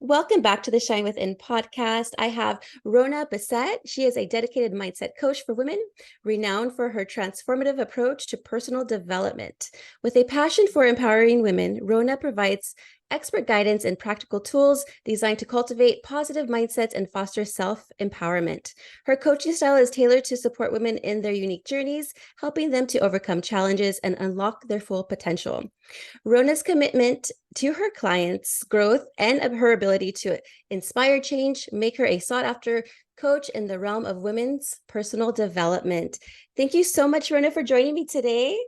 Welcome back to the Shine Within podcast. I have Rhona Bicette. She is a dedicated mindset coach for women, renowned for her transformative approach to personal development. With a passion for empowering women, Rhona provides expert guidance and practical tools designed to cultivate positive mindsets and foster self-empowerment. Her coaching style is tailored to support women in their unique journeys, helping them to overcome challenges and unlock their full potential. Rhona's commitment to her clients' growth and of her ability to inspire change make her a sought after coach in the realm of women's personal development. Thank you so much, Rhona, for joining me today.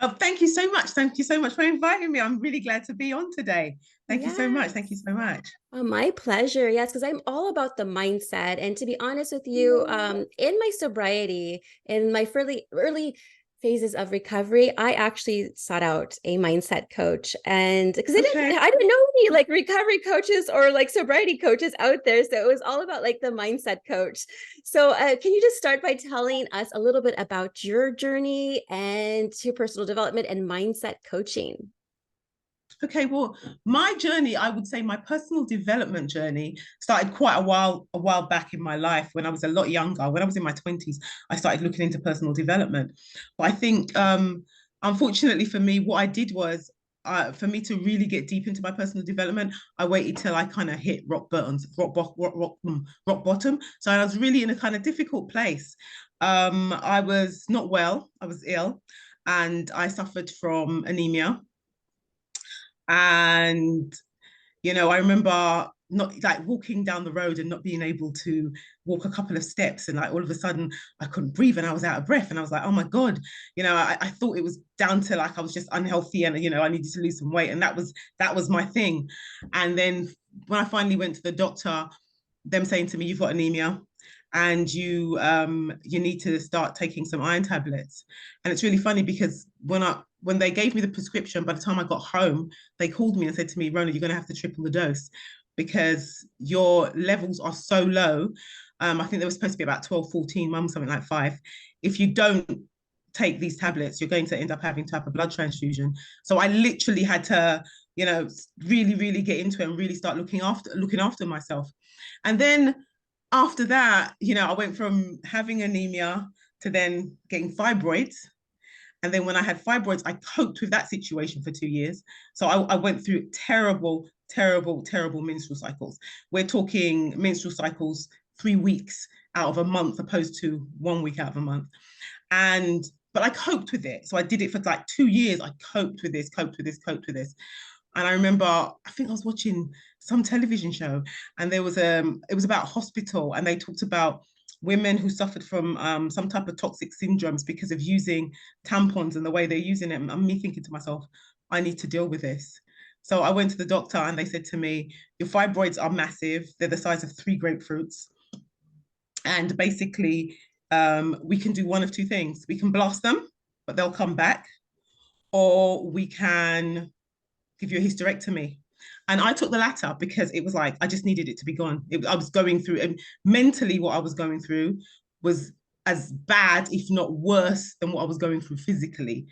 Oh, thank you so much. Thank you so much for inviting me. I'm really glad to be on today. Thank you so much. Thank you Yes. so much. My pleasure. Yes, because I'm all about the mindset. And to be honest with you, in my sobriety, in my early phases of recovery, I actually sought out a mindset coach, and because Okay. I didn't know any like recovery coaches or like sobriety coaches out there, so it was all about like the mindset coach. So, can you just start by telling us a little bit about your journey and to personal development and mindset coaching? Okay. Well, my journey, I would say my personal development journey started quite a while back in my life when I was a lot younger. When I was in my 20s, I started looking into personal development. But I think unfortunately for me, what I did was for me to really get deep into my personal development, I waited till I kind of hit rock bottom. So I was really in a kind of difficult place. I was not well. I was ill, and I suffered from anemia. And I remember not like walking down the road and not being able to walk a couple of steps, and like all of a sudden I couldn't breathe and I was out of breath, and I was like, oh my god. I thought it was down to like I was just unhealthy, and I needed to lose some weight, and that was my thing. And then when I finally went to the doctor, them saying to me, you've got anemia and you need to start taking some iron tablets. And it's really funny because when they gave me the prescription, by the time I got home, they called me and said to me, Rhona, you're going to have to triple the dose because your levels are so low. I think they were supposed to be about 12, 14, mum, something like 5. If you don't take these tablets, you're going to end up having to have a blood transfusion. So I literally had to, really, really get into it and really start looking after myself. And then after that, I went from having anemia to then getting fibroids. And then when I had fibroids, I coped with that situation for 2 years. So I went through terrible, terrible, terrible menstrual cycles. We're talking menstrual cycles 3 weeks out of a month, opposed to 1 week out of a month. But I coped with it. So I did it for like 2 years. I coped with this, coped with this, coped with this. And I remember, I think I was watching some television show, and it was about hospital, and they talked about women who suffered from some type of toxic syndromes because of using tampons and the way they're using it. And me thinking to myself, I need to deal with this. So I went to the doctor, and they said to me, your fibroids are massive. They're the size of 3 grapefruits. And basically, we can do one of two things. We can blast them, but they'll come back, or we can give you a hysterectomy. And I took the latter because it was like I just needed it to be gone. I was going through, and mentally, what I was going through was as bad, if not worse, than what I was going through physically.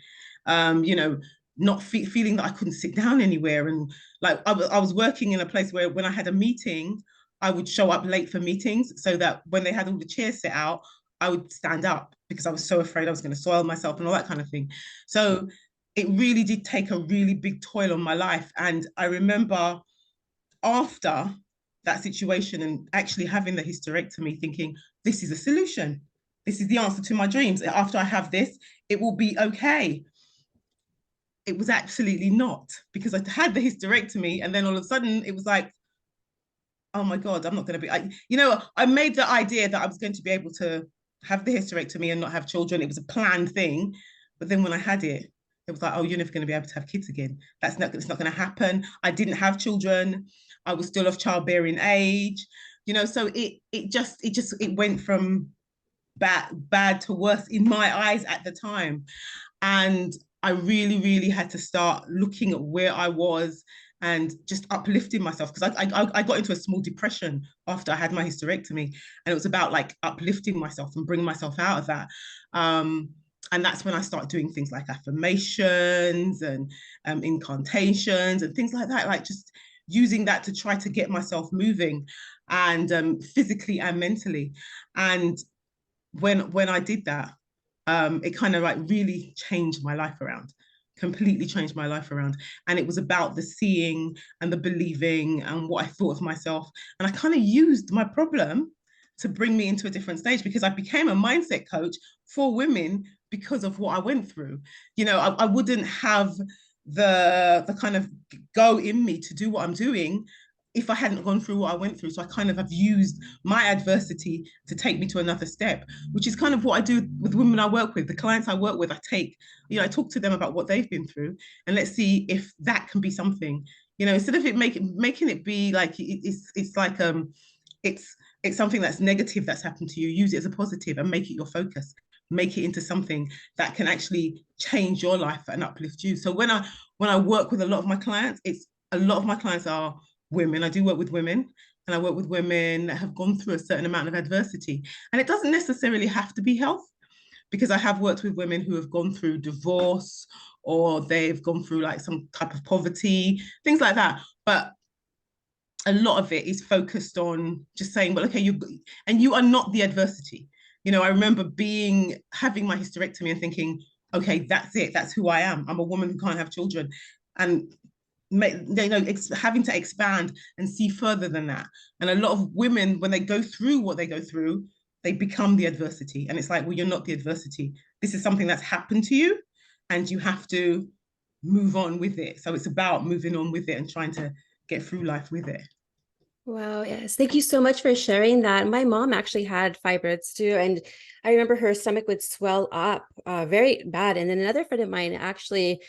Um, you know, not feeling that I couldn't sit down anywhere, and like I was working in a place where when I had a meeting, I would show up late for meetings so that when they had all the chairs set out, I would stand up because I was so afraid I was going to soil myself and all that kind of thing. So it really did take a really big toll on my life. And I remember after that situation and actually having the hysterectomy, thinking, this is a solution. This is the answer to my dreams. After I have this, it will be okay. It was absolutely not, because I had the hysterectomy, and then all of a sudden it was like, oh my God, I'm not going to be, I made the idea that I was going to be able to have the hysterectomy and not have children. It was a planned thing. But then when I had it, it was like, oh, you're never going to be able to have kids again. It's not going to happen. I didn't have children. I was still of childbearing age. So it went from bad to worse in my eyes at the time. And I really, really had to start looking at where I was and just uplifting myself, because I got into a small depression after I had my hysterectomy, and it was about like uplifting myself and bringing myself out of that. And that's when I started doing things like affirmations and incantations and things like that, like just using that to try to get myself moving, and physically and mentally. And when I did that, it kind of like really changed my life around, completely changed my life around. And it was about the seeing and the believing and what I thought of myself. And I kind of used my problem to bring me into a different stage, because I became a mindset coach for women because of what I went through. I wouldn't have the kind of go in me to do what I'm doing if I hadn't gone through what I went through. So I kind of have used my adversity to take me to another step, which is kind of what I do with women I work with. The clients I work with, I talk to them about what they've been through, and let's see if that can be something, instead of making it be like it's like it's something that's negative that's happened to you. Use it as a positive and make it your focus. Make it into something that can actually change your life and uplift you. So when I work with a lot of my clients, a lot of my clients are women. I do work with women, and I work with women that have gone through a certain amount of adversity. And it doesn't necessarily have to be health, because I have worked with women who have gone through divorce, or they've gone through like some type of poverty, things like that. But a lot of it is focused on just saying, well, okay, you are not the adversity. I remember having my hysterectomy and thinking, okay, that's it. That's who I am. I'm a woman who can't have children. And having to expand and see further than that. And a lot of women, when they go through what they go through, they become the adversity. And it's like, well, you're not the adversity. This is something that's happened to you, and you have to move on with it. So it's about moving on with it and trying to get through life with it. Wow, yes. Thank you so much for sharing that. My mom actually had fibroids too. And I remember her stomach would swell up very bad. And then another friend of mine actually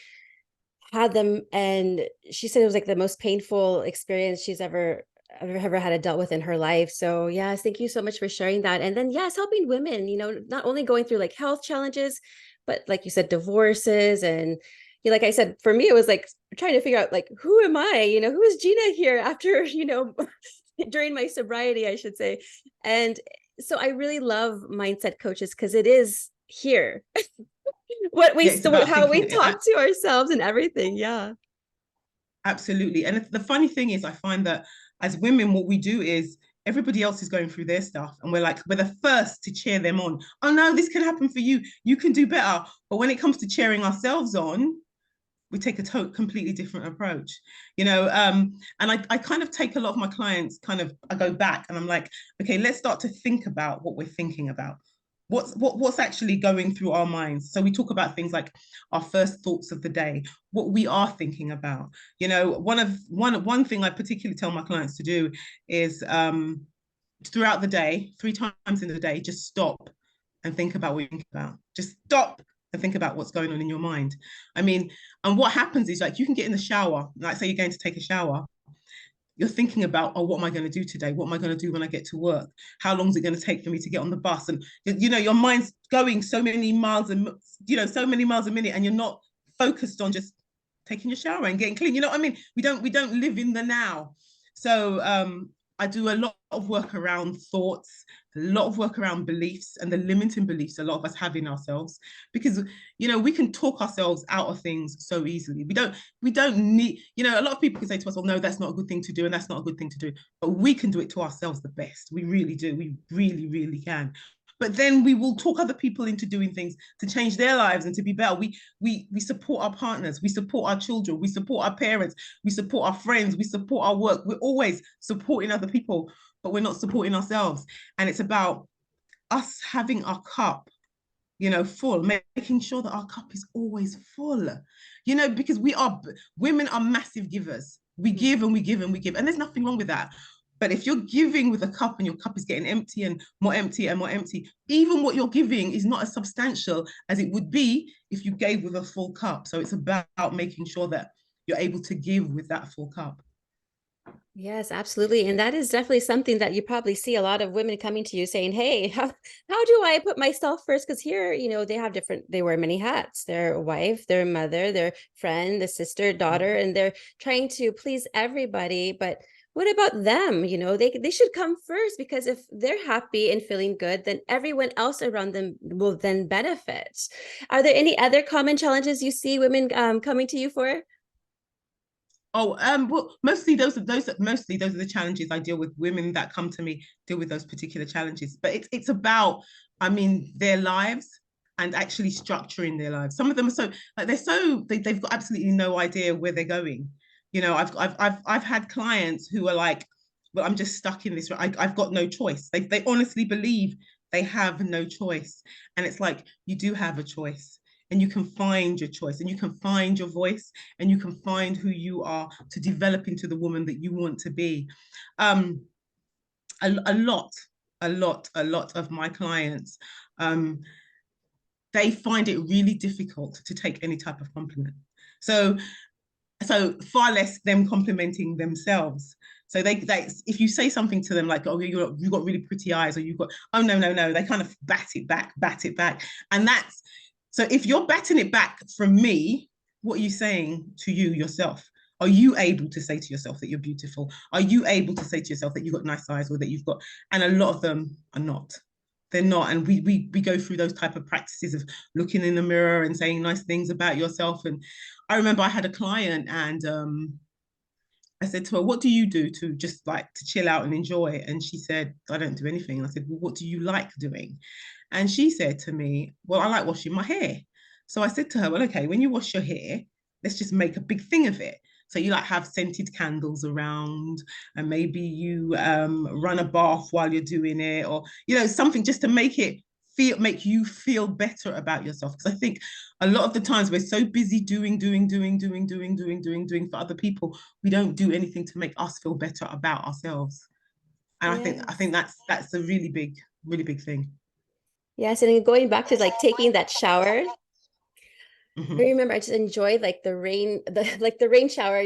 had them, and she said it was like the most painful experience she's ever had to dealt with in her life. So yes, thank you so much for sharing that. And then yes, helping women, not only going through like health challenges, but like you said, divorces. And like I said, for me, it was like trying to figure out like, who am I? Who is Gina here after, during my sobriety, I should say. And so I really love mindset coaches because it is here. How we talk to ourselves and everything. Yeah. Absolutely. And the funny thing is, I find that as women, what we do is everybody else is going through their stuff, and we're the first to cheer them on. Oh no, this can happen for you. You can do better. But when it comes to cheering ourselves on, we take a completely different approach, and I kind of take a lot of my clients I go back and I'm like, okay, let's start to think about what we're thinking about. What's actually going through our minds. So we talk about things like our first thoughts of the day, what we are thinking about. One thing I particularly tell my clients to do is throughout the day, 3 times in the day, just stop and think about what you think about. Just stop and think about what's going on in your mind. And what happens is, like, you can get in the shower, like say you're going to take a shower, you're thinking about, oh, what am I going to do today? What am I going to do when I get to work? How long is it going to take for me to get on the bus? And your mind's going so many miles a minute, and you're not focused on just taking your shower and getting clean. You know what I mean? We don't live in the now. So I do a lot of work around thoughts, a lot of work around beliefs, and the limiting beliefs a lot of us have in ourselves, because we can talk ourselves out of things so easily. We don't need, a lot of people can say to us, well, no, that's not a good thing to do, and that's not a good thing to do, but we can do it to ourselves the best. We really do. We really, really can. But then we will talk other people into doing things to change their lives and to be better. We support our partners, we support our children, we support our parents, we support our friends, we support our work. We're always supporting other people, but we're not supporting ourselves. And it's about us having our cup, full, making sure that our cup is always full, because women are massive givers. We give and we give and we give, and there's nothing wrong with that. But if you're giving with a cup and your cup is getting empty and more empty and more empty, even what you're giving is not as substantial as it would be if you gave with a full cup. So it's about making sure that you're able to give with that full cup. Yes, absolutely. And that is definitely something that you probably see a lot of women coming to you saying, hey, how do I put myself first? Because here, they wear many hats. Their wife, their mother, their friend, the sister, daughter, and they're trying to please everybody. But what about them? They should come first, because if they're happy and feeling good, then everyone else around them will then benefit. Are there any other common challenges you see women coming to you for? Well, mostly those are the challenges I deal with. Women that come to me deal with those particular challenges, but it's about, I mean, their lives and actually structuring their lives. Some of them are so like they've got absolutely no idea where they're going. You know, I've had clients who are like, well, I'm just stuck in this. I've got no choice. They honestly believe they have no choice, and it's like you do have a choice, and you can find your choice, and you can find your voice, and you can find who you are to develop into the woman that you want to be. Um, a lot, a lot of my clients, um, they find it really difficult to take any type of compliment. So, so far less them complimenting themselves. So they if you say something to them like, oh, you got really pretty eyes, or you got, oh no, no, no, they kind of bat it back. And that's, so if you're batting it back from me, what are you saying to you yourself? Are you able to say to yourself that you're beautiful? Are you able to say to yourself that you've got nice eyes, or that you've got, and a lot of them are not. They're not. And we go through those type of practices of looking in the mirror and saying nice things about yourself. And I remember I had a client, and I said to her, what do you do to just like to chill out and enjoy? And she said, I don't do anything. And I said, well, what do you like doing? And she said to me, well, I like washing my hair. So I said to her, well, okay, when you wash your hair, let's just make a big thing of it. So you like have scented candles around, and maybe you run a bath while you're doing it, or something just to make you feel better about yourself. Because I think a lot of the times we're so busy doing for other people, we don't do anything to make us feel better about ourselves. And I think Yes. that's a really big thing. Yes, and going back to like taking that shower, I Mm-hmm. remember I just enjoyed like the rain, the rain shower,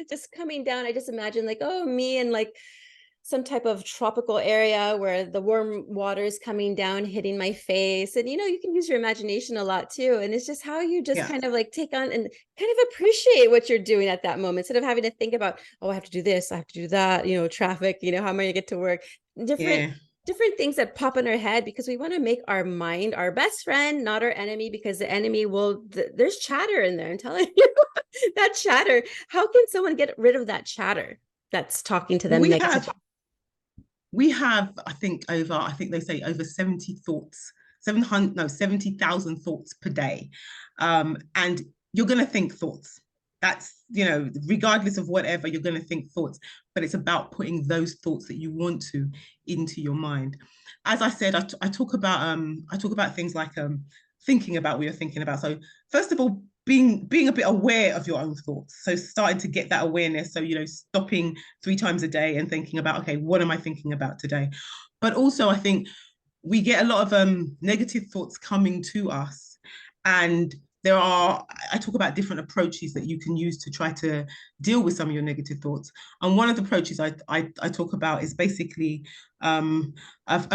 just coming down. I just imagine like, oh, me and like some type of tropical area where the warm water is coming down, hitting my face. And you can use your imagination a lot too. And it's just how you just Yeah, kind of like take on and kind of appreciate what you're doing at that moment instead of having to think about, oh, I have to do this, I have to do that, traffic, how am I gonna get to work? Different yeah. different things that pop in our head because we want to make our mind our best friend, not our enemy, because the enemy there's chatter in there. I'm telling you, that chatter. How can someone get rid of that chatter that's talking to Well, them we negative? have we have I think they say over 70 thoughts, 700 no 70,000 thoughts per day. And you're going to think thoughts. That's, regardless of whatever, you're going to think thoughts, but it's about putting those thoughts that you want to into your mind. As I said, I talk about things like thinking about what you're thinking about. So first of all, being a bit aware of your own thoughts. So starting to get that awareness. So, stopping 3 times a day and thinking about, okay, what am I thinking about today? But also, I think we get a lot of negative thoughts coming to us. And I talk about different approaches that you can use to try to deal with some of your negative thoughts. And one of the approaches I talk about is basically a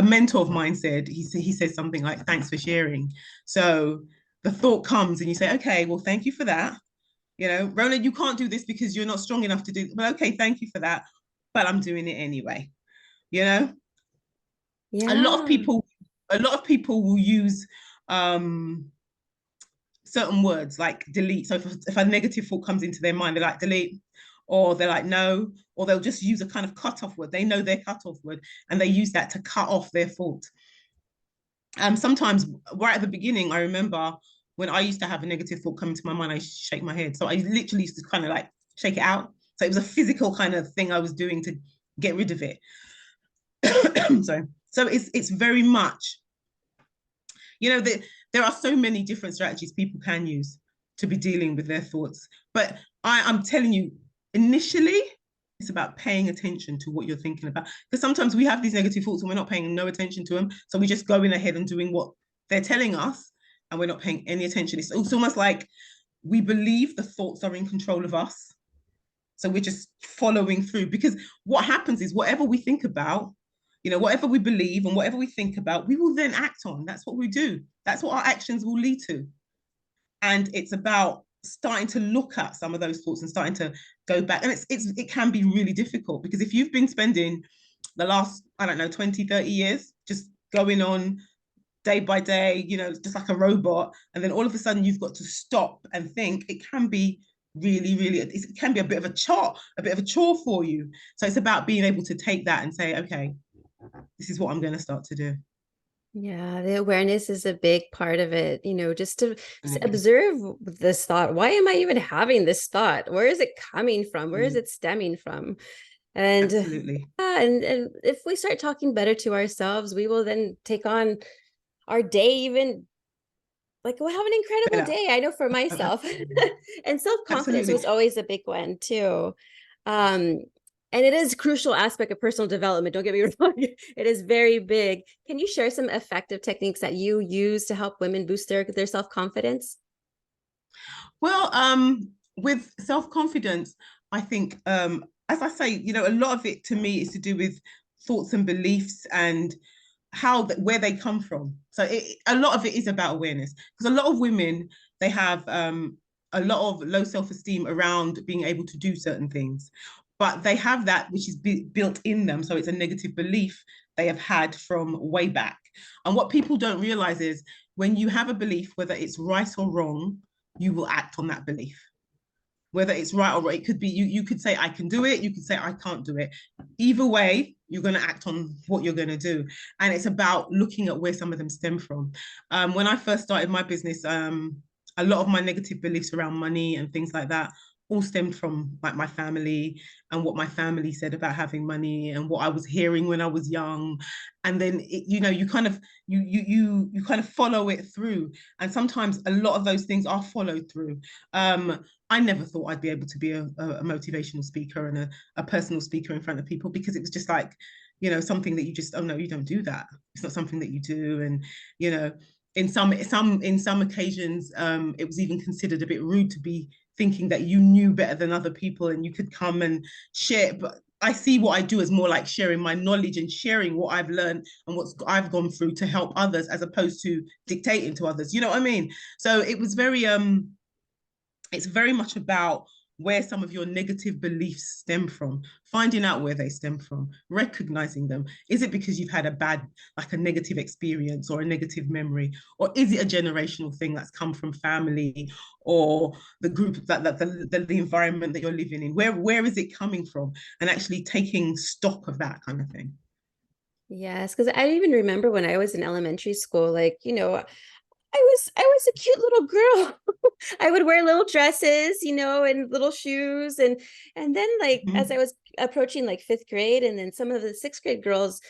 mentor of mine said, he says something like, thanks for sharing. So the thought comes and you say, okay, well, thank you for that. Rhona, you can't do this because you're not strong enough to do it. Well, okay, thank you for that. But I'm doing it anyway. You know, a lot of Yeah. people, a lot of people will use um certain words like delete. So if a negative thought comes into their mind, they're like delete, or they're like no, or they'll just use a kind of cut-off word. They know their cut-off word, and they use that to cut off their thought. Sometimes right at the beginning, I remember when I used to have a negative thought come into my mind, I used to shake my head. So I literally used to kind of like shake it out. So it was a physical kind of thing I was doing to get rid of it. So it's very much, there are so many different strategies people can use to be dealing with their thoughts. But I'm telling you, initially, it's about paying attention to what you're thinking about. Because sometimes we have these negative thoughts and we're not paying no attention to them. So we just go in ahead and doing what they're telling us, and we're not paying any attention. It's almost like we believe the thoughts are in control of us. So we're just following through, because what happens is whatever we think about, whatever we believe and whatever we think about, we will then act on. That's what we do. That's what our actions will lead to. And it's about starting to look at some of those thoughts and starting to go back. And it can be really difficult, because if you've been spending the last, I don't know, 20, 30 years just going on day by day, just like a robot, and then all of a sudden you've got to stop and think, it can be really, it can be a bit of a chore for you. So it's about being able to take that and say, okay, this is what I'm going to start to do. Yeah, the awareness is a big part of it, just to Absolutely. observe this thought. Why am I even having this thought? Where is it coming from? Where is Mm, it stemming from? And absolutely. yeah, and if we start talking better to ourselves, we will then take on our day even like we'll have an incredible Better. day. I know for myself. And self-confidence Absolutely. was always a big one too. Um, and it is a crucial aspect of personal development. Don't get me wrong. It is very big. Can you share some effective techniques that you use to help women boost their self-confidence? Well, with self-confidence, I think, as I say, a lot of it to me is to do with thoughts and beliefs and where they come from. So a lot of it is about awareness, because a lot of women, they have a lot of low self-esteem around being able to do certain things, but they have that which is built in them. So it's a negative belief they have had from way back. And what people don't realize is when you have a belief, whether it's right or wrong, you will act on that belief. Whether it's right or wrong, it could be you could say I can do it, you could say I can't do it. Either way, you're going to act on what you're going to do. And it's about looking at where some of them stem from. When I first started my business, a lot of my negative beliefs around money and things like that all stemmed from like my family and what my family said about having money and what I was hearing when I was young. And then you kind of you kind of follow it through. And sometimes a lot of those things are followed through. I never thought I'd be able to be a motivational speaker and a personal speaker in front of people, because it was just like, something that you just, oh no, you don't do that. It's not something that you do. And, you know, in some occasions, it was even considered a bit rude to be thinking that you knew better than other people and you could come and share. But I see what I do as more like sharing my knowledge and sharing what I've learned and what I've gone through to help others, as opposed to dictating to others. You know what I mean? So it was very it's very much about where some of your negative beliefs stem from, finding out where they stem from, recognizing them. Is it because you've had like a negative experience or a negative memory? Or is it a generational thing that's come from family or the group, the environment that you're living in? Where is it coming from? And actually taking stock of that kind of thing. Yes, because I even remember when I was in elementary school, like, I was a cute little girl. I would wear little dresses, and little shoes, and then like as I Mm-hmm. was approaching like fifth grade, and then some of the sixth grade girls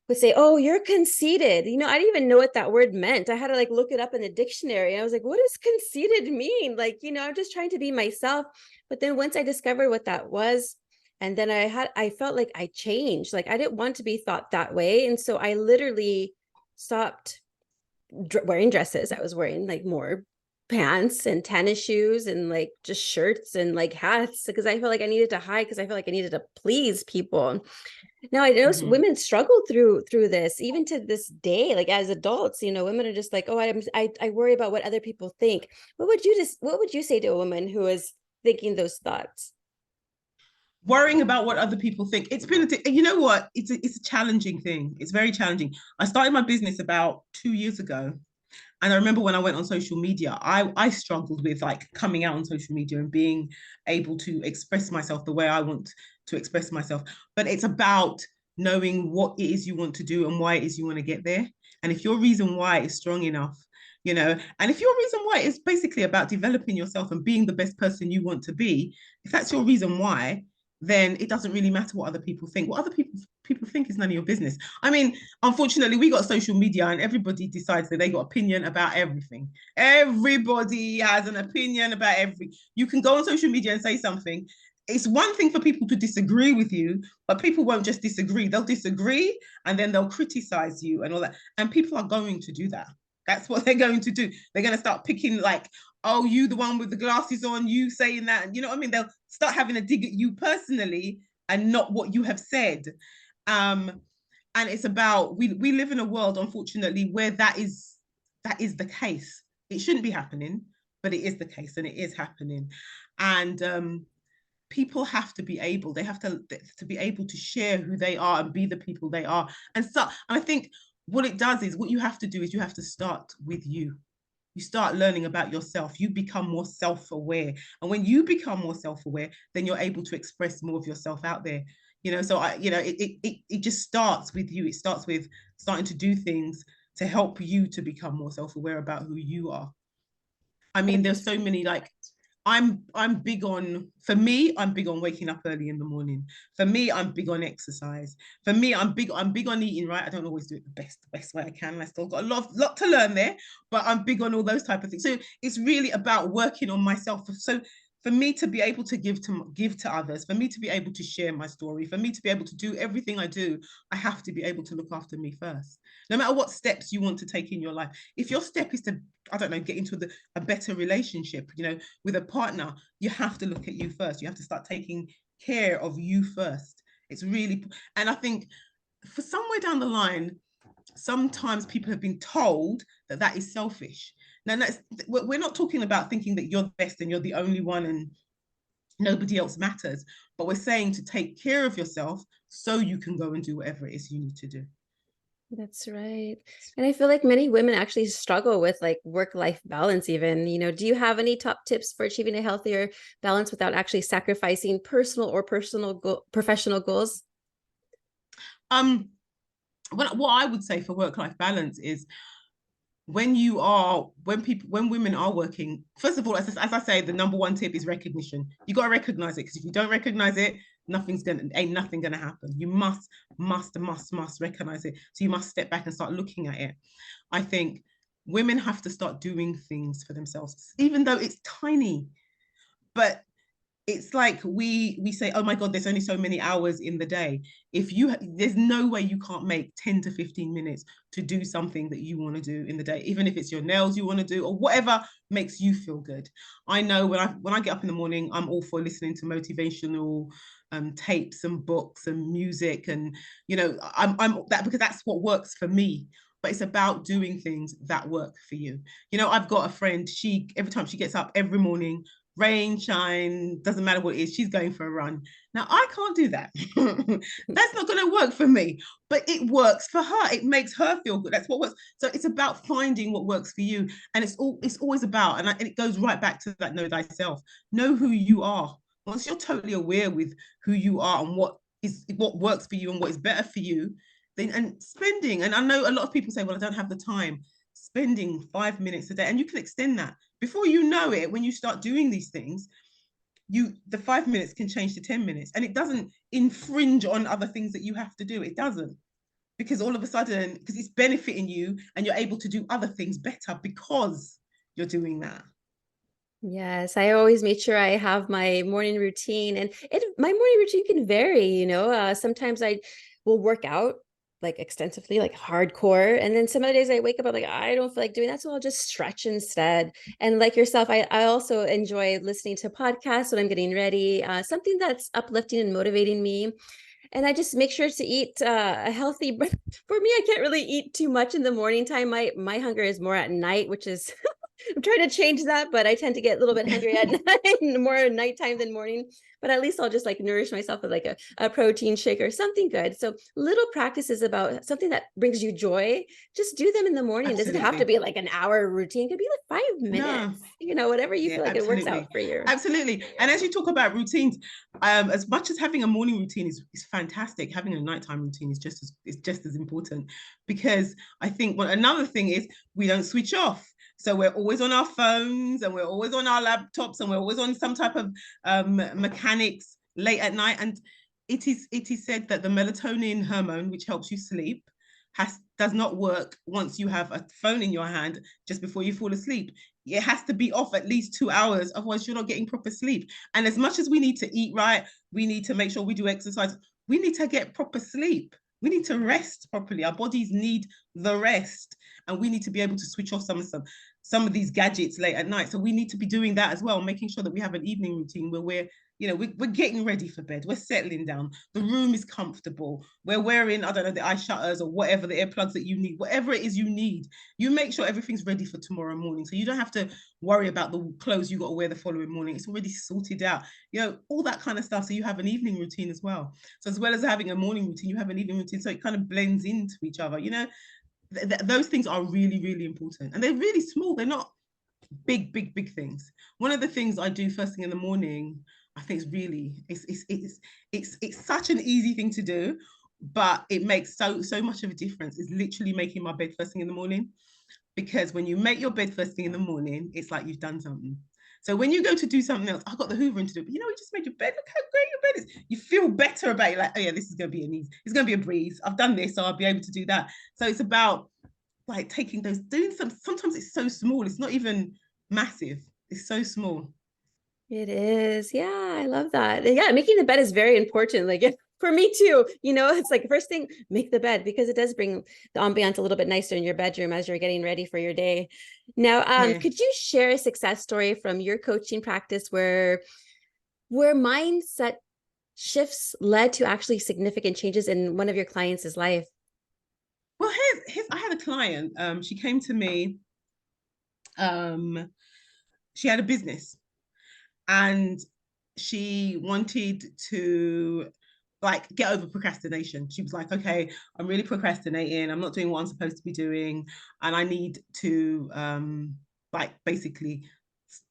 would say, "Oh, you're conceited." I didn't even know what that word meant. I had to like look it up in the dictionary. I was like, "What does conceited mean?" Like, I'm just trying to be myself. But then once I discovered what that was, and then I felt like I changed. Like I didn't want to be thought that way, and so I literally stopped wearing dresses. I was wearing like more pants and tennis shoes and like just shirts and like hats, because I felt like I needed to hide, because I felt like I needed to please people. Now I know Mm-hmm. women struggle through this even to this day. Like as adults, women are just like, oh, I worry about what other people think. What would you say to a woman who is thinking those thoughts? Worrying about what other people think. It's been, you know what? It's a challenging thing. It's very challenging. I started my business about 2 years ago. And I remember when I went on social media, I struggled with like coming out on social media and being able to express myself the way I want to express myself. But it's about knowing what it is you want to do and why it is you want to get there. And if your reason why is strong enough, and if your reason why is basically about developing yourself and being the best person you want to be, if that's your reason why, then it doesn't really matter what other people think. What other people think is none of your business. I mean, unfortunately, we got social media and everybody decides that they got opinion about everything. Everybody has an opinion about You can go on social media and say something. It's one thing for people to disagree with you, but people won't just disagree. They'll disagree and then they'll criticize you and all that. And people are going to do that. That's what they're going to do. They're going to start picking like, oh, you the one with the glasses on, you saying that. And you know what I mean? They'll start having a dig at you personally and not what you have said. Um, and it's about we live in a world, unfortunately, where that is the case. It shouldn't be happening, but it is the case, and it is happening. And people have to be able, they have to be able to share who they are and be the people they are. And I think what it does is what you have to do is you have to start with you. you start learning about yourself. You become more self-aware. And when you become more self-aware, then you're able to express more of yourself out there. So it just starts with you. It starts with starting to do things to help you to become more self-aware about who you are. I mean, there's so many, like, I'm big on, for me, I'm big on waking up early in the morning. For me, I'm big on exercise. For me, I'm big on eating right. I don't always do it the best way I can. I still got a lot to learn there, but I'm big on all those type of things. So it's really about working on myself. So for me to be able to give to others, for me to be able to share my story, for me to be able to do everything I do, I have to be able to look after me first. No matter what steps you want to take in your life. If your step is to, I don't know, get into a better relationship, with a partner, you have to look at you first. You have to start taking care of you first. It's really, and I think for somewhere down the line, sometimes people have been told that that is selfish. Now, we're not talking about thinking that you're the best and you're the only one and nobody else matters, but we're saying to take care of yourself so you can go and do whatever it is you need to do. That's right. And I feel like many women actually struggle with like work-life balance even. Do you have any top tips for achieving a healthier balance without actually sacrificing personal or professional goals? Um, what I would say for work-life balance is when women are working, first of all, as I say, the number one tip is recognition. You got to recognize it, because if you don't recognize it, ain't nothing gonna happen. You must recognize it. So you must step back and start looking at it. I think women have to start doing things for themselves, even though it's tiny. But it's like we say, oh my god, there's only so many hours in the day. There's no way you can't make 10 to 15 minutes to do something that you want to do in the day, even if it's your nails you want to do or whatever makes you feel good. I know when I get up in the morning, I'm all for listening to motivational tapes and books and music, and I'm that, because that's what works for me. But it's about doing things that work for you. I've got a friend, she every time she gets up every morning, rain, shine, doesn't matter what it is, she's going for a run. Now, I can't do that. That's not going to work for me, but it works for her. It makes her feel good. That's what works. So it's about finding what works for you. And it's always about, and it goes right back to that know thyself. Know who you are. Once you're totally aware with who you are and what works for you and what is better for you, then, and spending, and I know a lot of people say, well, I don't have the time. Spending 5 minutes a day, and you can extend that. Before you know it, when you start doing these things, the 5 minutes can change to 10 minutes, and it doesn't infringe on other things that you have to do. It doesn't, because all of a sudden, because it's benefiting you and you're able to do other things better because you're doing that. Yes, I always make sure I have my morning routine, and my morning routine can vary. Sometimes I will work out like extensively, like hardcore, and then some other days I wake up, I'm like, I don't feel like doing that, so I'll just stretch instead. And like yourself, I also enjoy listening to podcasts when I'm getting ready, something that's uplifting and motivating me. And I just make sure to eat a healthy. For me, I can't really eat too much in the morning time. My hunger is more at night, which is I'm trying to change that, but I tend to get a little bit hungry at night, more at nighttime than morning. But at least I'll just like nourish myself with like a protein shake or something good. So little practices about something that brings you joy. Just do them in the morning. It doesn't have to Absolutely. be like an hour routine. It could be like 5 minutes. No. Whatever you Yeah, feel like it works out absolutely. for you. Absolutely. And as you talk about routines, as much as having a morning routine is fantastic, having a nighttime routine is just as important, because I think another thing is we don't switch off. So we're always on our phones and we're always on our laptops and we're always on some type of mechanics late at night. And it is said that the melatonin hormone, which helps you sleep, does not work once you have a phone in your hand just before you fall asleep. It has to be off at least 2 hours, otherwise you're not getting proper sleep. And as much as we need to eat right, we need to make sure we do exercise, we need to get proper sleep. We need to rest properly. Our bodies need the rest, and we need to be able to switch off some of these gadgets late at night. So we need to be doing that as well, making sure that we have an evening routine where we're getting ready for bed, we're settling down, the room is comfortable, we're wearing, I don't know, the eye shutters or whatever, the earplugs that you need, whatever it is you need, you make sure everything's ready for tomorrow morning, so you don't have to worry about the clothes you got to wear the following morning. It's already sorted out, all that kind of stuff. So you have an evening routine as well. So as well as having a morning routine, you have an evening routine, so it kind of blends into each other. Those things are really, really important, and they're really small. They're not big things. One of the things I do first thing in the morning, I think is really, it's such an easy thing to do, but it makes so much of a difference, is literally making my bed first thing in the morning. Because when you make your bed first thing in the morning, it's like you've done something. So when you go to do something else, I've got the hoovering to do, but you just made your bed. Look how great your bed is. You feel better about it. Like, oh yeah, this is going to be an easy. It's going to be a breeze. I've done this, so I'll be able to do that. So it's about like taking those, doing some. Sometimes it's so small. It's not even massive. It's so small. It is. Yeah, I love that. Yeah, making the bed is very important. Like for me too, it's like first thing, make the bed, because it does bring the ambiance a little bit nicer in your bedroom as you're getting ready for your day. Now, Yeah. could you share a success story from your coaching practice where mindset shifts led to actually significant changes in one of your clients' life? Well, I had a client. She came to me. She had a business, and she wanted to like get over procrastination. She was like, okay, I'm really procrastinating. I'm not doing what I'm supposed to be doing. And I need to like basically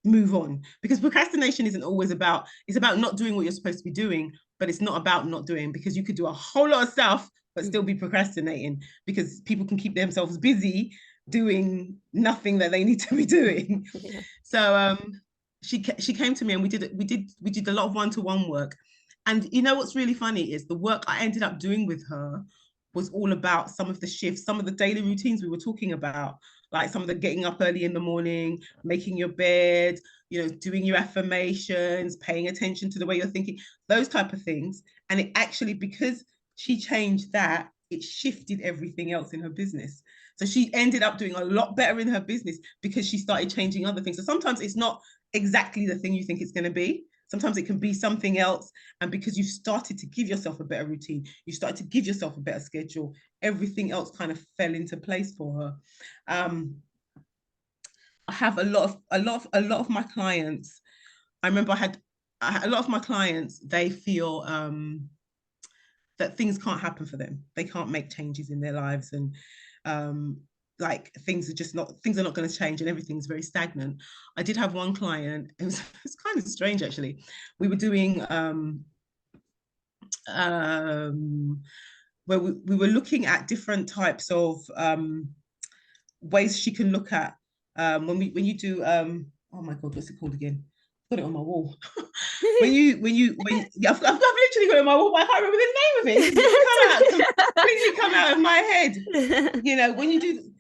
move on, because procrastination isn't always about, it's about not doing what you're supposed to be doing, but it's not about not doing, because you could do a whole lot of stuff but still be procrastinating, because people can keep themselves busy doing nothing that they need to be doing. Yeah. So she came to me, and we did a lot of one-to-one work. And what's really funny is the work I ended up doing with her was all about some of the shifts, some of the daily routines we were talking about, like some of the getting up early in the morning, making your bed, doing your affirmations, paying attention to the way you're thinking, those type of things. And it actually, because she changed that, it shifted everything else in her business. So she ended up doing a lot better in her business because she started changing other things. So sometimes it's not exactly the thing you think it's going to be. Sometimes it can be something else. And because you started to give yourself a better routine, you started to give yourself a better schedule, everything else kind of fell into place for her. I have a lot of my clients. I remember I had a lot of my clients, they feel that things can't happen for them. They can't make changes in their lives, and like things are not going to change, and everything's very stagnant. I did have one client, it's kind of strange actually. We were doing where we were looking at different types of ways she can look at when you do oh my god, what's it called again? I've got it on my wall. Yeah, I've literally got it on my wall, but I can't remember the name of it. It's completely come out of my head. When you do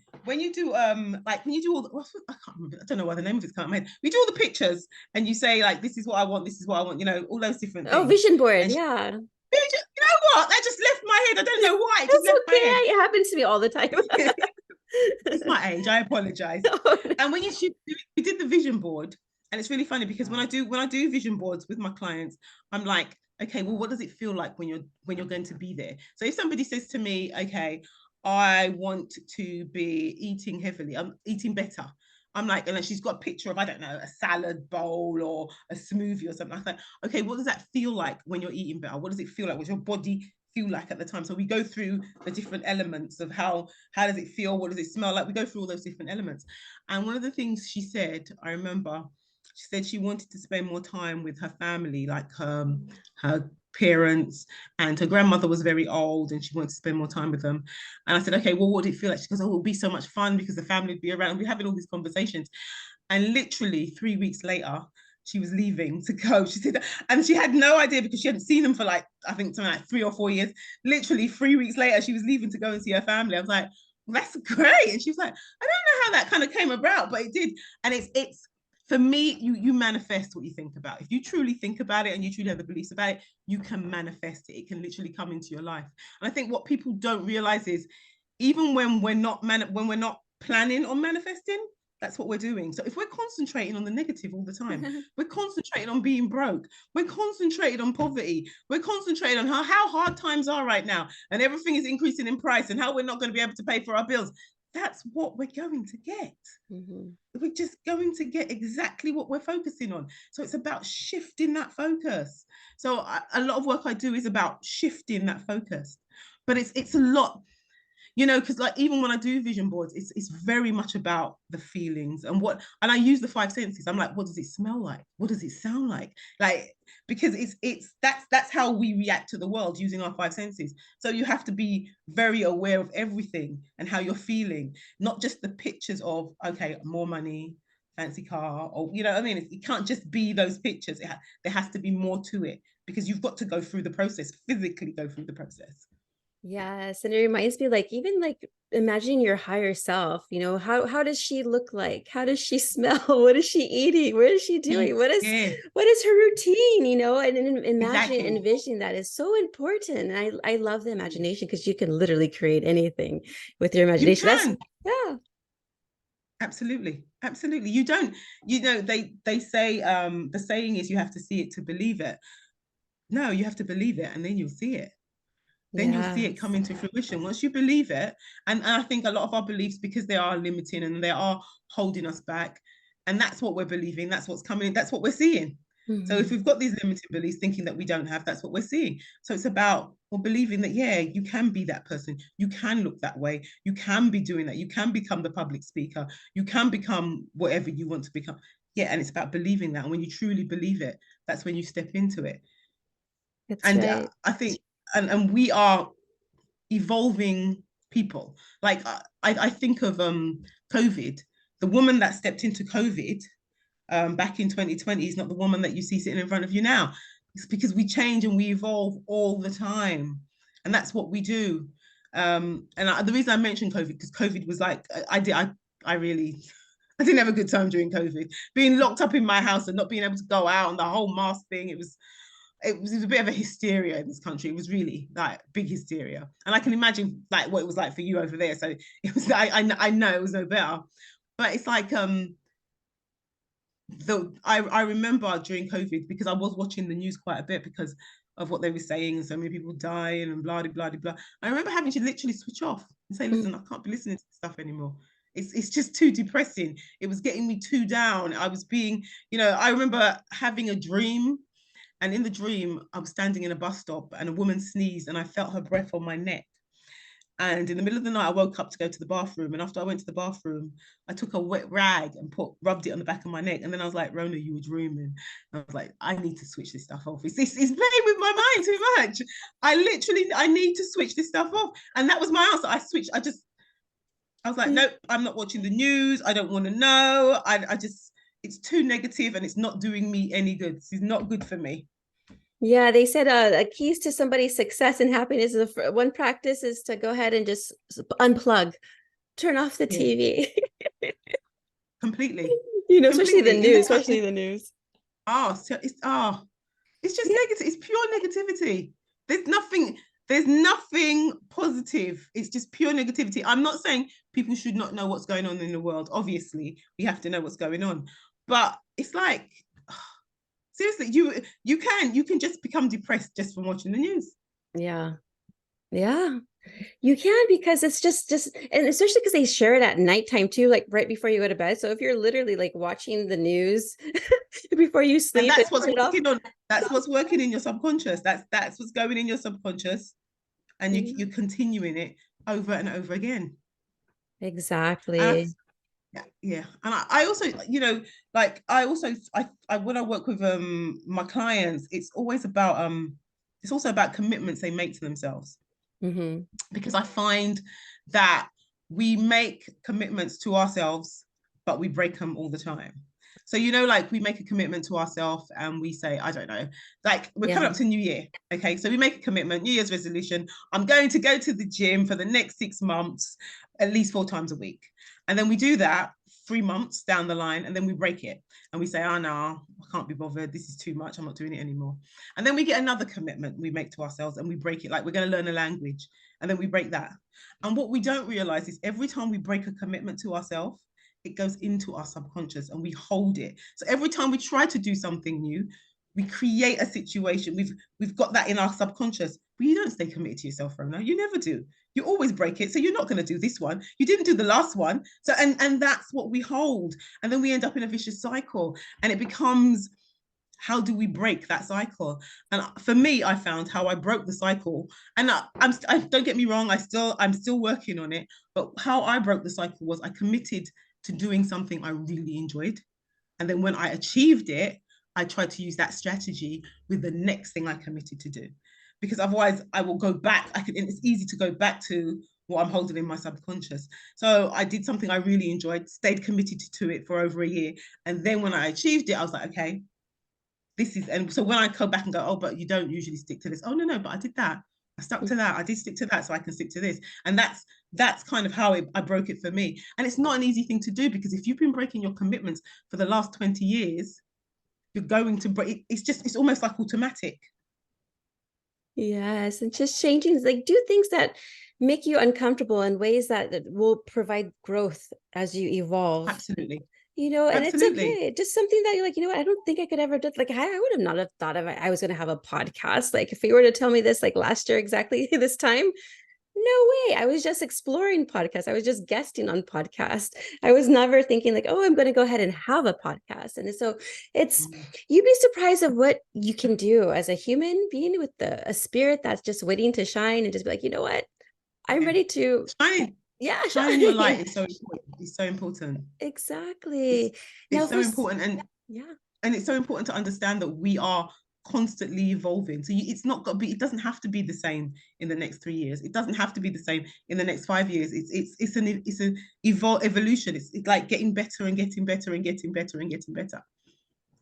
like when you do all the, I can't remember, I don't know why the name of it's come out of my head. We do all the pictures and you say like, this is what I want, this is what I want, all those different Oh, things. vision board. And Yeah. you know what? That just left my head. I don't know why. It just That's left my okay. head. It happens to me all the time. It's my age. I apologize. And when we did the vision board, and it's really funny because when I do vision boards with my clients, I'm like, okay, well, what does it feel like when you're going to be there? So if somebody says to me, okay, I want to be eating heavily, I'm eating better. I'm like, and she's got a picture of, I don't know, a salad bowl or a smoothie or something. I thought, okay, what does that feel like when you're eating better? What does it feel like? What's your body feel like at the time? So we go through the different elements of how does it feel? What does it smell like? We go through all those different elements. And one of the things she said, I remember, she said she wanted to spend more time with her family, like her parents, and her grandmother was very old and she wanted to spend more time with them. And I said, okay, well, what would it feel like? She goes, oh, it would be so much fun because the family would be around. We're having all these conversations. And literally 3 weeks later, she was leaving to go. She said, and she had no idea because she hadn't seen them for like, I think something like 3 or 4 years. Literally 3 weeks later, she was leaving to go and see her family. I was like, well, that's great. And she was like, I don't know how that kind of came about, but it did. And it's for me, you manifest what you think about. If you truly think about it and you truly have the beliefs about it, you can manifest it. It can literally come into your life. And I think what people don't realize is even when we're not planning on manifesting, that's what we're doing. So if we're concentrating on the negative all the time, we're concentrating on being broke, we're concentrating on poverty, we're concentrating on how hard times are right now, and everything is increasing in price, and how we're not going to be able to pay for our bills. That's what we're going to get. Mm-hmm. We're just going to get exactly what we're focusing on. So it's about shifting that focus. So a lot of work I do is about shifting that focus. But it's a lot. you know, because like even when I do vision boards, it's very much about the feelings and I use the five senses. I'm like, what does it smell like? What does it sound like? Like, because that's how we react to the world, using our five senses. So you have to be very aware of everything and how you're feeling, not just the pictures of, okay, more money, fancy car, or you know what I mean. It can't just be those pictures. There has to be more to it, because you've got to go through the process, physically go through the process. Yes, and it reminds me, like, even like imagining your higher self, how does she look like? How does she smell? What is she eating? What is she doing? What is Yeah, what is her routine? And imagining and exactly. envisioning that is so important. And I love the imagination, because you can literally create anything with your You imagination. That's can. yeah. Absolutely, absolutely. You don't, you know, they say the saying is you have to see it to believe it. No, you have to believe it and then you'll see it. Then you'll see it come Yes. into fruition once you believe it. And I think a lot of our beliefs, because they are limiting and they are holding us back, and that's what we're believing, that's what's coming, that's what we're seeing. So if Mhm. we've got these limiting beliefs thinking that we don't have, that's what we're seeing. So it's about, well, believing that, yeah, you can be that person, you can look that way, you can be doing that, you can become the public speaker, you can become whatever you want to become. Yeah, and it's about believing that. And when you truly believe it, that's when you step into it. That's And right. I think, and we are evolving people. Like I think of COVID. The woman that stepped into COVID back in 2020 is not the woman that you see sitting in front of you now. It's because we change and we evolve all the time, and that's what we do. The reason I mentioned COVID, because COVID was like I really I didn't have a good time during COVID. Being locked up in my house and not being able to go out, and the whole mask thing, it was a bit of a hysteria in this country. It was really like big hysteria, and I can imagine like what it was like for you over there. So it was I know it was no better, but it's like I remember during COVID, because I was watching the news quite a bit because of what they were saying, and so many people dying and blah blah blah blah. I remember having to literally switch off and say, Mm. listen, I can't be listening to this stuff anymore. It's just too depressing. It was getting me too down. I was being, I remember having a dream, and in the dream, I was standing in a bus stop and a woman sneezed and I felt her breath on my neck. And in the middle of the night, I woke up to go to the bathroom. And after I went to the bathroom, I took a wet rag and rubbed it on the back of my neck. And then I was like, Rhona, you were dreaming. And I was like, I need to switch this stuff off. It's playing with my mind too much. I need to switch this stuff off. And that was my answer. I was like, nope, I'm not watching the news. I don't want to know. It's too negative and it's not doing me any good. This is not good for me. Yeah, they said keys to somebody's success and happiness is one practice is to go ahead and just unplug, turn off the Yeah, TV. completely. Especially the Completely. In news, the especially the news. so it's just Yeah. negative. It's pure negativity. There's nothing, there's nothing positive. It's just pure negativity. I'm not saying people should not know what's going on in the world. Obviously, we have to know what's going on. But it's like, seriously, you can just become depressed just from watching the news. Yeah. Yeah. You can, because it's just and especially because they share it at nighttime too, like right before you go to bed. So if you're literally like watching the news before you And sleep and turn it off. that's what's working in your subconscious. That's what's going in your subconscious, and you're continuing it over and over again. And Exactly. yeah, and I also, like I when I work with my clients, it's also about commitments they make to themselves, Hmm. because I find that we make commitments to ourselves, but we break them all the time. So, like we make a commitment to ourselves and we say, I don't know, like we're coming Yeah. up to New Year. Okay. So we make a commitment, New Year's resolution. I'm going to go to the gym for the next 6 months, at least 4 times a week. And then we do that 3 months down the line, and then we break it and we say, oh no, I can't be bothered. This is too much. I'm not doing it anymore. And then we get another commitment we make to ourselves and we break it. Like we're going to learn a language, and then we break that. And what we don't realize is every time we break a commitment to ourselves, it goes into our subconscious and we hold it. So every time we try to do something new, we create a situation. We've got that in our subconscious. But you don't stay committed to yourself, Rhona. You never do. You always break it. So you're not going to do this one. You didn't do the last one. So and that's what we hold. And then we end up in a vicious cycle. And it becomes how do we break that cycle? And for me, I found how I broke the cycle. And I don't get me wrong, I'm still working on it. But how I broke the cycle was I committed to doing something I really enjoyed. And then when I achieved it, I tried to use that strategy with the next thing I committed to do. Because otherwise I will go back. It's easy to go back to what I'm holding in my subconscious. So I did something I really enjoyed, stayed committed to it for over a year. And then when I achieved it, I was like, okay, this is, and so when I come back and go, oh, but you don't usually stick to this. Oh, no, but I did that. I stuck to that. I did stick to that, so I can stick to this. And that's kind of how I broke it for me. And it's not an easy thing to do, because if you've been breaking your commitments for the last 20 years, you're going to break. It's almost like automatic. Yes, and just changing, like do things that make you uncomfortable in ways that will provide growth as you evolve. Absolutely. And it's Absolutely. okay. Just something that you're like, what, I don't think I could ever do. Like, I would have not have thought of it. I was going to have a podcast. Like, if you were to tell me this, like last year, exactly this time, no way. I was just exploring podcasts. I was just guesting on podcasts. I was never thinking like, oh, I'm going to go ahead and have a podcast. And so you'd be surprised of what you can do as a human being with a spirit that's just waiting to shine and just be like, you know what? I'm Yeah. ready to, Shining, yeah, shining your shine. light is so important. It's so important. It's Exactly. Now it's so for, important. yeah. And it's so important to understand that we are constantly evolving. So it's not got to be, it doesn't have to be the same in the next 3 years. It doesn't have to be the same in the next 5 years. It's an evolution. It's like getting better and getting better and getting better and getting better.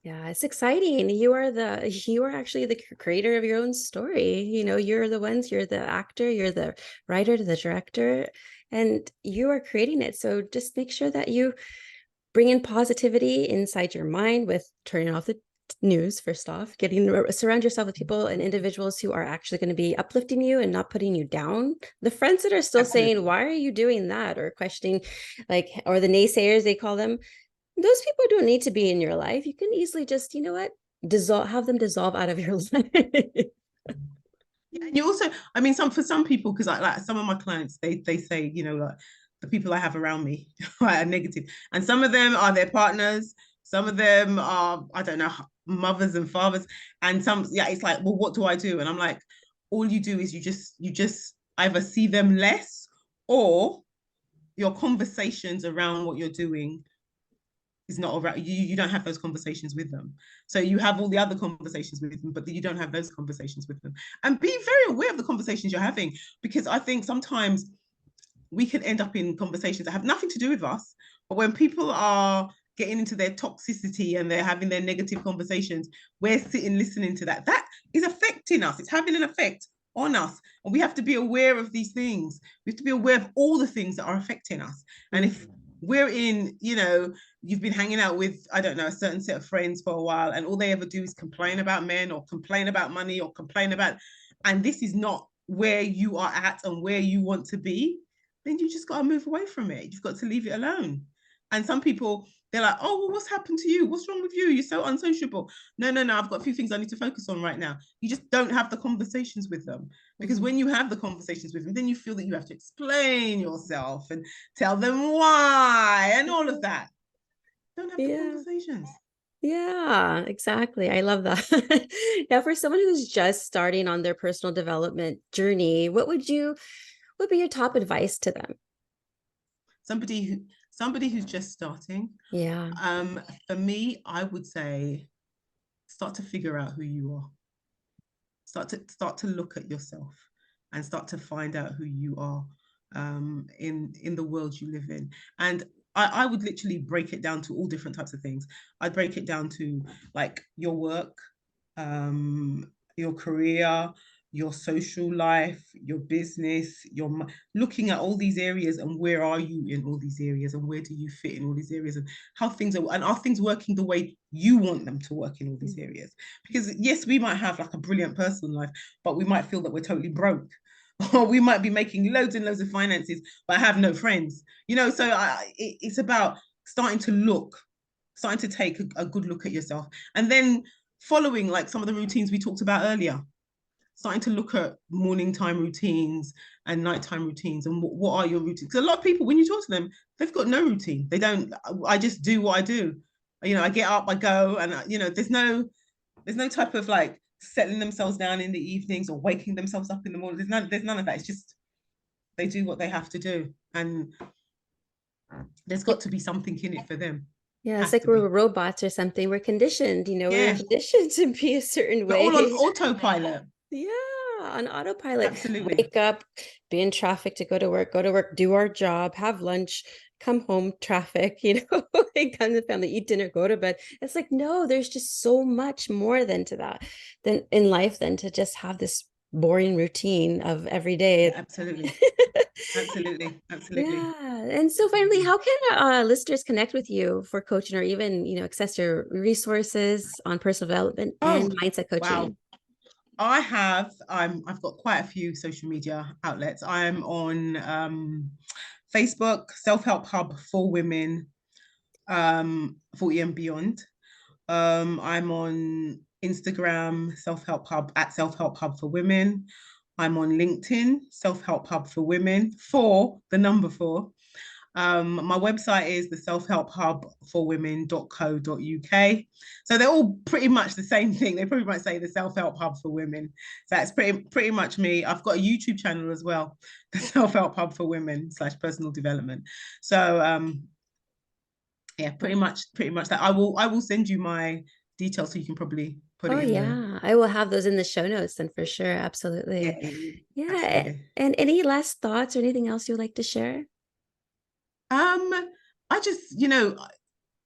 Yeah, it's exciting. You are actually the creator of your own story. You're the actor, you're the writer, the director, and you are creating it. So just make sure that you bring in positivity inside your mind with turning off the news, first off, surround yourself with people and individuals who are actually going to be uplifting you and not putting you down. The friends that are still saying, Absolutely. why are you doing that? Or questioning, like, or the naysayers, they call them, those people don't need to be in your life. You can easily just, have them dissolve out of your life. Yeah, and you also, I mean, for some people, because like some of my clients, they say, like the people I have around me are negative, and some of them are their partners, some of them are, I don't know, mothers and fathers, and some, yeah, it's like, well, what do I do? And I'm like, all you do is you just either see them less, or your conversations around what you're doing is not around you don't have those conversations with them. So you have all the other conversations with them, but you don't have those conversations with them. And be very aware of the conversations you're having, because I think sometimes we can end up in conversations that have nothing to do with us, but when people are getting into their toxicity and they're having their negative conversations, we're sitting listening to that is affecting us. It's having an effect on us, and we have to be aware of these things. We have to be aware of all the things that are affecting us. And if we're in, you've been hanging out with, I don't know, a certain set of friends for a while, and all they ever do is complain about men or complain about money or complain about, and this is not where you are at and where you want to be, then you just got to move away from it. You've got to leave it alone. And some people, they're like, oh, well, what's happened to you? What's wrong with you? You're so unsociable. No, no, no. I've got a few things I need to focus on right now. You just don't have the conversations with them. Because when you have the conversations with them, then you feel that you have to explain yourself and tell them why and all of that. Don't have the Yeah. conversations. Yeah, exactly. I love that. Now, for someone who's just starting on their personal development journey, would be your top advice to them? Somebody who's just starting. Yeah. For me, I would say start to figure out who you are. Start to look at yourself and start to find out who you are, in the world you live in. And I would literally break it down to all different types of things. I'd break it down to like your work, your career, your social life, your business, looking at all these areas, and where are you in all these areas, and where do you fit in all these areas, and are things working the way you want them to work in all these areas. Because yes, we might have like a brilliant personal life, but we might feel that we're totally broke. Or we might be making loads and loads of finances, but have no friends. So it's about starting to take a good look at yourself, and then following like some of the routines we talked about earlier, starting to look at morning time routines and nighttime routines, and what are your routines. Because a lot of people, when you talk to them, they've got no routine. They don't. I just do what I do. I get up, I go, and there's no There's no type of like settling themselves down in the evenings or waking themselves up in the morning. There's none of that. It's just they do what they have to do, and there's got to be something in it for them. Yeah, it's Has like to we're be. robots or something. We're conditioned, we're Yeah, conditioned to be a certain we're all on way. autopilot. Yeah, on autopilot. Absolutely. Wake up, be in traffic to go to work, do our job, have lunch, come home, traffic, like come to the family, eat dinner, go to bed. It's like, no, there's just so much more than to that, than in life, than to just have this boring routine of every Yeah, day. absolutely. Absolutely. Absolutely. Yeah. And so finally, how can listeners connect with you for coaching or even, access your resources on personal development and Oh, mindset wow. coaching? I've got quite a few social media outlets. I'm on Facebook, Self-Help Hub for Women, 40 and beyond. I'm on Instagram, Self-Help Hub at Self-Help Hub for Women. I'm on LinkedIn, Self-Help Hub for Women, for the number four. My website is the self-help hub for women.co.uk. So they're all pretty much the same thing. They pretty much say the self-help hub for women. So that's pretty much me. I've got a YouTube channel as well, the self-help hub for women / personal development. So yeah, pretty much that. I will send you my details so you can probably put Oh it in the yeah, I will have those in the show notes then for sure. Absolutely. yeah, Yeah. absolutely. And any last thoughts or anything else you'd like to share? Um, I just,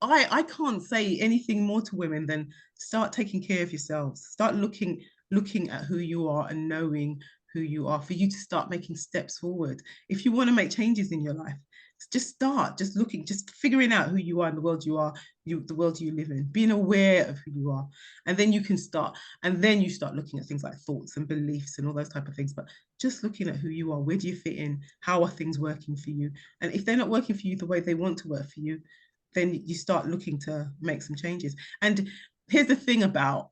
I can't say anything more to women than start taking care of yourselves. Start looking at who you are and knowing who you are for you to start making steps forward. If you want to make changes in your life, just start just looking, just figuring out who you are in the world you are, the world you live in, being aware of who you are. And then you can start, and then you start looking at things like thoughts and beliefs and all those type of things. But just looking at who you are, where do you fit in? How are things working for you? And if they're not working for you the way they want to work for you, then you start looking to make some changes. And here's the thing about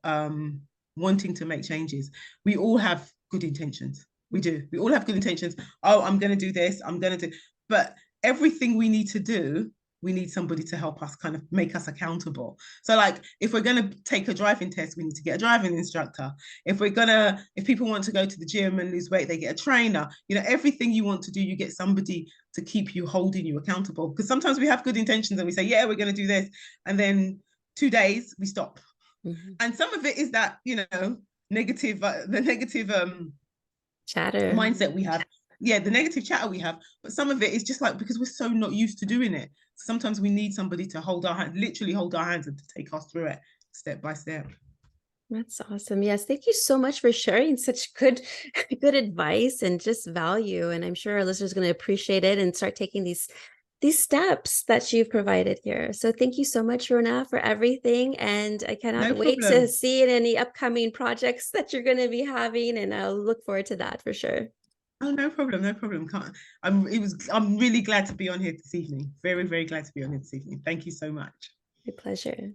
wanting to make changes. We all have good intentions. We do. We all have good intentions. Oh, I'm going to do this. I'm going to do. But everything we need to do, we need somebody to help us kind of make us accountable. So like if we're going to take a driving test, we need to get a driving instructor. If people want to go to the gym and lose weight, they get a trainer. Everything you want to do, you get somebody to keep you holding you accountable. Because sometimes we have good intentions and we say, yeah, we're going to do this. And then 2 days we stop. Mhm. And some of it is that, the negative Chatter. mindset we have. Yeah, the negative chatter we have. But some of it is just like because we're so not used to doing it. Sometimes we need somebody to hold our hand, literally hold our hands and to take us through it step by step. That's awesome. Yes, thank you so much for sharing such good good advice and just value. And I'm sure our listeners are going to appreciate it and start taking these steps that you've provided here. So thank you so much, Rhona, for everything. And I No cannot wait to problem. see in any upcoming projects that you're going to be having. And I'll look forward to that for sure. Oh, no problem, no problem. Can't, I'm really glad to be on here this evening. Very, very glad to be on here this evening. Thank you so much. My pleasure.